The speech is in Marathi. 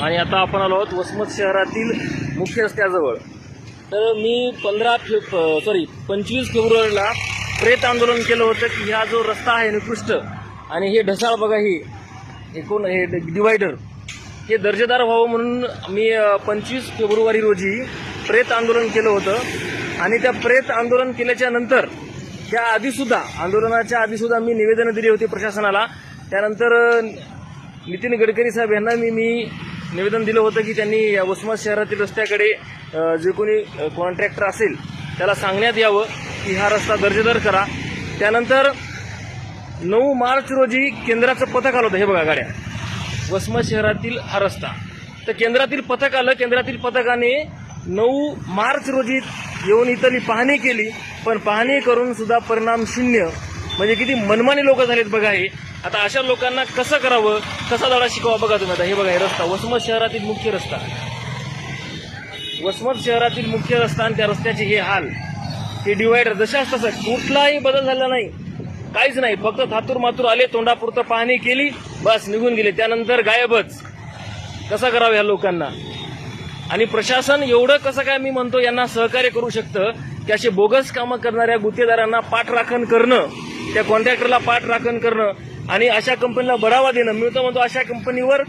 आणि आता आपण आलो आहोत वसमत शहरातील मुख्य रस्त्याजवळ। तर मी 25 फेब्रुवारीला प्रेत आंदोलन केलं होतं की हा जो रस्ता आहे निकृष्ट आणि हे ढसाळ बघा, हे कोण हे डिवायडर हे दर्जेदार व्हावं म्हणून मी 25 फेब्रुवारी रोजी प्रेत आंदोलन केलं होतं। आणि त्या प्रेत आंदोलन केल्याच्या नंतर त्या आंदोलनाच्या आधीसुद्धा मी निवेदनं दिली होती प्रशासनाला। त्यानंतर नितीन गडकरी साहेब यांना मी निवेदन दिलं होतं की त्यांनी वसमत शहरातील रस्त्याकडे जे कोणी कॉन्ट्रॅक्टर असेल त्याला सांगण्यात यावं की हा रस्ता दर्जेदार करा। त्यानंतर 9 मार्च रोजी केंद्राचं पथक आलं होतं, हे बघा गाड्या, वसमत शहरातील हा रस्ता। तर केंद्रातील पथक आलं, केंद्रातील पथकाने 9 मार्च रोजी येऊन इथली पाहणी केली, पण पाहणी करून सुद्धा परिणाम शून्य। म्हणजे किती मनमानी लोक झालेत बघा हे। आता अशा लोकांना कसं करावं, कसा धडा शिकवा बघा तुम्ही। आता हे बघा, हे रस्ता वसमत शहरातील मुख्य रस्ता, वसमत शहरातील मुख्य रस्ता आणि त्या रस्त्याचे हे हाल, हे डिवायडर जशाच तसं, कुठलाही बदल झाला नाही, काहीच नाही, फक्त थातूर मातूर आले, तोंडापुरतं पाहणी केली, बस निघून गेले, त्यानंतर गायबच। कसं करावं ह्या लोकांना? आणि प्रशासन एवढं कसं काय मी म्हणतो यांना सहकार्य करू शकतं की असे बोगस कामं करणाऱ्या गुत्तेदारांना पाठराखण करणं, त्या कॉन्ट्रॅक्टरला पाठराखण करणं आणि अशा कंपनीला बढावा देणं। मी तर म्हणतो अशा कंपनीवर